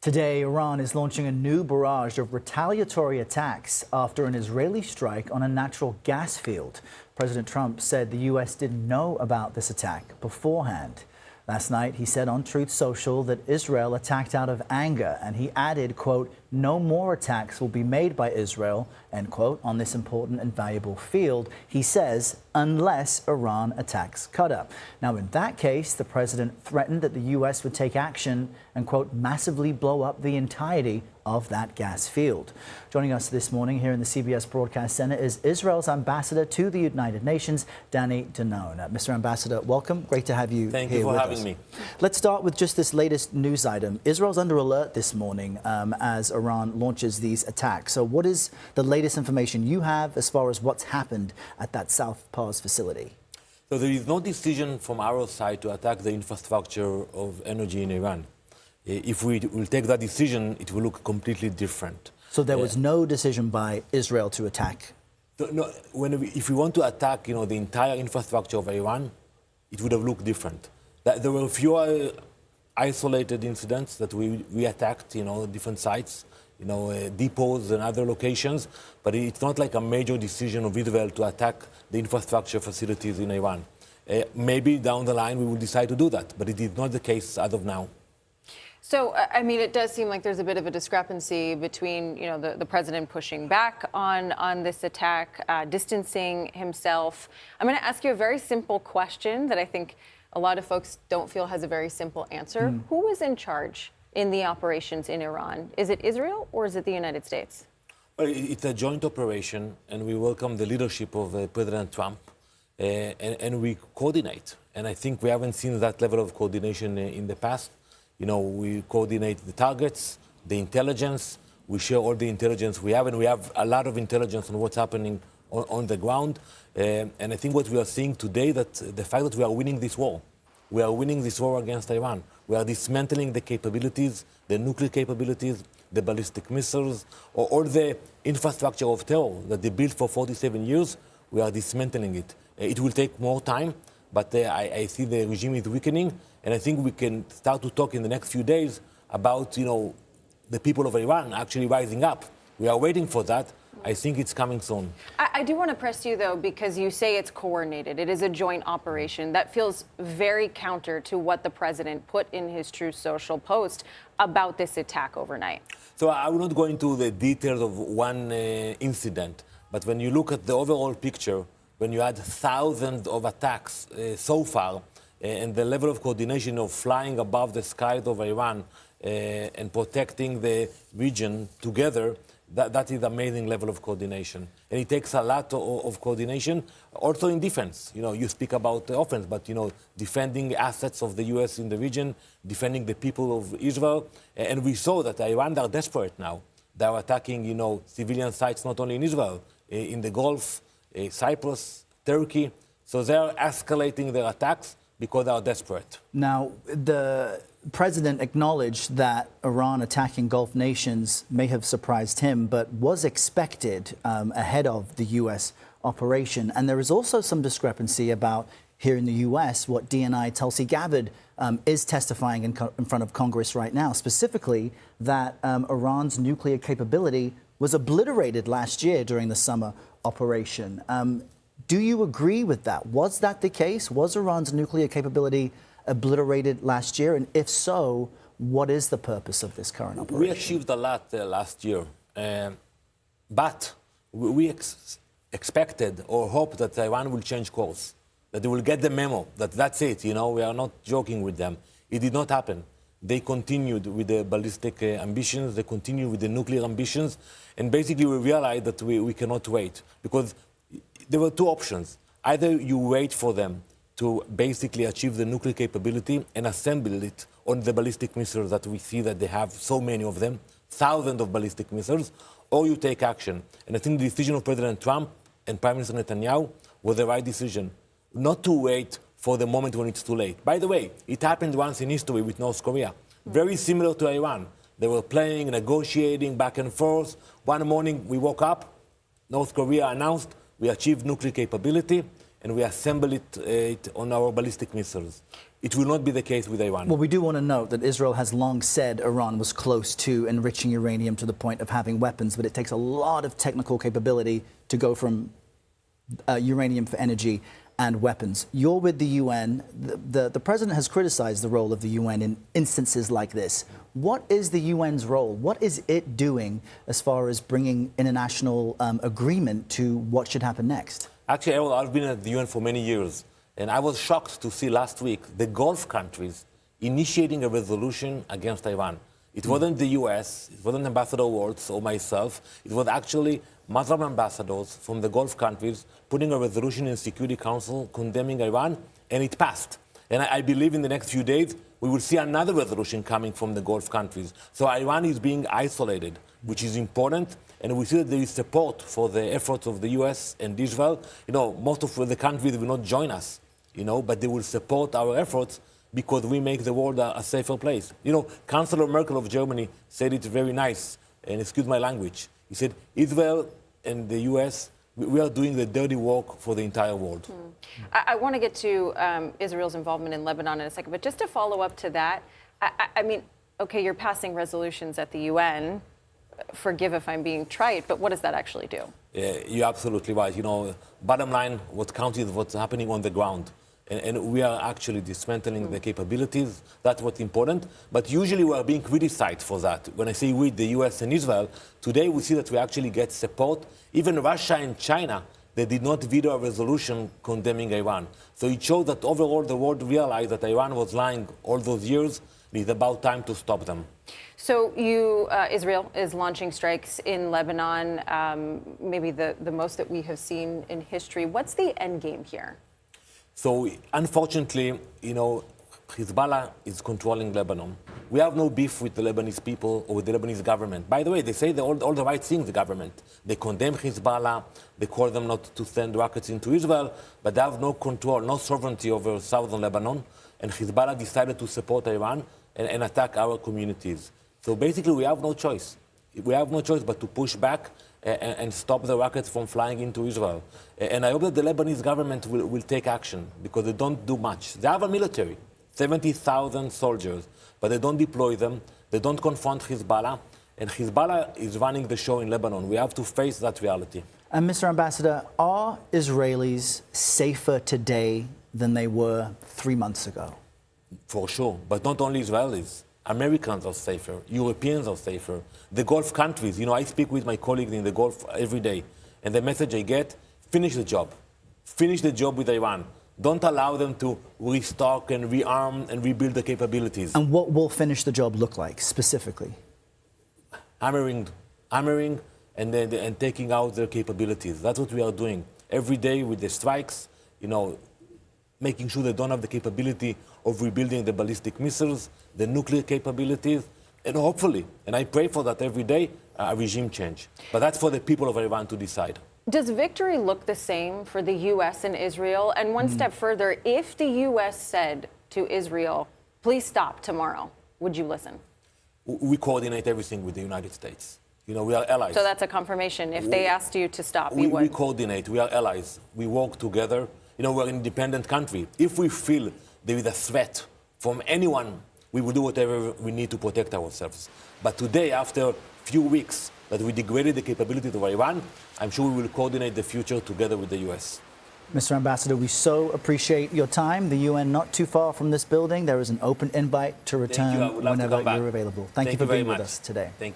Today, Iran is launching a new barrage of retaliatory attacks after an Israeli strike on a natural gas field. President Trump said the U.S. didn't know about this attack beforehand. Last night, he said on Truth Social that Israel attacked out of anger, and he added, quote, "No more attacks will be made by Israel," end quote, on this important and valuable field, he says, unless Iran attacks Qatar. Now, in that case, the president threatened that the U.S. would take action and, quote, massively blow up the entirety of that gas field. Joining us this morning here in the CBS Broadcast Center is Israel's ambassador to the United Nations, Danon. Mr. Ambassador, welcome. Great to have you here with us. Thank you for having me. Let's start with just this latest news item. Israel's under alert this morning as Iran launches these attacks. So what is the latest information you have as far as what's happened at that South Pars facility? So there is no decision from our side to attack the infrastructure of energy in Iran. If we will take that decision, it will look completely different. So there was no decision by Israel to attack? No, if we want to attack, the entire infrastructure of Iran, it would have looked different. There were a few isolated incidents that we attacked, different sites, depots and other locations, but it's not like a major decision of Israel to attack the infrastructure facilities in Iran. Maybe down the line we will decide to do that, but it is not the case as of now. So, I mean, it does seem like there's a bit of a discrepancy between, the president pushing back on this attack, distancing himself. I'm going to ask you a very simple question that I think a lot of folks don't feel has a very simple answer. Who is in charge in the operations in Iran? Is it Israel or is it the United States? Well, it's a joint operation, and we welcome the leadership of President Trump, and we coordinate. And I think we haven't seen that level of coordination in the past. We coordinate the targets, the intelligence. We share all the intelligence we have, and we have a lot of intelligence on what's happening on the ground. And I think what we are seeing today, that the fact that we are winning this war, we are winning this war against Iran. We are dismantling the capabilities, the nuclear capabilities, the ballistic missiles, or all the infrastructure of terror that they built for 47 years. We are dismantling it. It will take more time, but I see the regime is weakening. And I think we can start to talk in the next few days about, the people of Iran actually rising up. We are waiting for that. I think it's coming soon. I do want to press you, though, because you say it's coordinated. It is a joint operation. That feels very counter to what the president put in his Truth Social post about this attack overnight. So I will not go into the details of one incident. But when you look at the overall picture, when you had thousands of attacks so far, and the level of coordination of flying above the skies of Iran and protecting the region together, that is amazing level of coordination. And it takes a lot of coordination, also in defense. You speak about the offense, but, defending assets of the U.S. in the region, defending the people of Israel. And we saw that Iran, are desperate now. They are attacking, civilian sites not only in Israel, in the Gulf, Cyprus, Turkey. So they are escalating their attacks because they are desperate. Now, the president acknowledged that Iran attacking Gulf nations may have surprised him, but was expected ahead of the U.S. operation. And there is also some discrepancy about, here in the U.S., what DNI Tulsi Gabbard is testifying in front of Congress right now, specifically that Iran's nuclear capability was obliterated last year during the summer operation. Do you agree with that? Was that the case? Was Iran's nuclear capability obliterated last year? And if so, what is the purpose of this current operation? We achieved a lot last year. But we expected or hoped that Iran will change course, that they will get the memo, that that's it. We are not joking with them. It did not happen. They continued with the ballistic ambitions. They continued with the nuclear ambitions. And basically, we realized that we cannot wait, because there were two options. Either you wait for them to basically achieve the nuclear capability and assemble it on the ballistic missiles that we see that they have so many of them, thousands of ballistic missiles, or you take action. And I think the decision of President Trump and Prime Minister Netanyahu was the right decision, not to wait for the moment when it's too late. By the way, it happened once in history with North Korea, very similar to Iran. They were playing, negotiating back and forth. One morning we woke up, North Korea announced we achieved nuclear capability, and we assemble it on our ballistic missiles. It will not be the case with Iran. Well, we do want to note that Israel has long said Iran was close to enriching uranium to the point of having weapons, but it takes a lot of technical capability to go from uranium for energy and weapons. You're with the UN. The president has criticized the role of the UN in instances like this. What is the UN's role? What is it doing as far as bringing international agreement to what should happen next? Actually, Errol, I've been at the UN for many years, and I was shocked to see last week the Gulf countries initiating a resolution against Iran. It wasn't the US, it wasn't Ambassador Waltz or myself, it was actually Muslim ambassadors from the Gulf countries putting a resolution in Security Council condemning Iran, and it passed. And I believe in the next few days we will see another resolution coming from the Gulf countries. So Iran is being isolated, which is important, and we see that there is support for the efforts of the US and Israel. You know, most of the countries will not join us, you know, but they will support our efforts because we make the world a safer place. You know, Chancellor Merkel of Germany said it very nice, and excuse my language. He said, Israel and the US, we are doing the dirty work for the entire world. I want to get to Israel's involvement in Lebanon in a second, but just to follow up to that, I mean, okay, you're passing resolutions at the UN. Forgive if I'm being trite, but what does that actually do? Yeah, you're absolutely right. You know, bottom line, what counts is what's happening on the ground. And we are actually dismantling the capabilities. That's what's important. But usually we are being criticized for that. When I say we, the US and Israel, today we see that we actually get support. Even Russia and China, they did not veto a resolution condemning Iran. So it shows that overall the world realized that Iran was lying all those years. It's about time to stop them. So Israel is launching strikes in Lebanon, maybe the most that we have seen in history. What's the end game here? So, unfortunately, you know, Hezbollah is controlling Lebanon. We have no beef with the Lebanese people or with the Lebanese government. By the way, they say all the right things, the government. They condemn Hezbollah, they call them not to send rockets into Israel, but they have no control, no sovereignty over southern Lebanon. And Hezbollah decided to support Iran and attack our communities. So basically, we have no choice. We have no choice but to push back and stop the rockets from flying into Israel. And I hope that the Lebanese government will take action, because they don't do much. They have a military, 70,000 soldiers, but they don't deploy them. They don't confront Hezbollah. And Hezbollah is running the show in Lebanon. We have to face that reality. And Mr. Ambassador, are Israelis safer today than they were 3 months ago? For sure, but not only Israelis. Americans are safer, Europeans are safer, the Gulf countries. You know, I speak with my colleagues in the Gulf every day, and the message I get, finish the job. Finish the job with Iran. Don't allow them to restock and rearm and rebuild the capabilities. And what will finish the job look like, specifically? Hammering and taking out their capabilities. That's what we are doing every day with the strikes, you know, making sure they don't have the capability of rebuilding the ballistic missiles, the nuclear capabilities, and hopefully, and I pray for that every day, a regime change. But that's for the people of Iran to decide. Does victory look the same for the U.S. and Israel? And one step further, if the U.S. said to Israel, please stop tomorrow, would you listen? We coordinate everything with the United States. You know, we are allies. So that's a confirmation. If they asked you to stop, you would? We coordinate. We are allies. We work together. You know, we're an independent country. If we feel there is a threat from anyone, we will do whatever we need to protect ourselves. But today, after a few weeks that we degraded the capabilities of Iran, I'm sure we will coordinate the future together with the U.S. Mr. Ambassador, we so appreciate your time. The UN not too far from this building. There is an open invite to return whenever you're available. Thank you for being with us today. Thank you.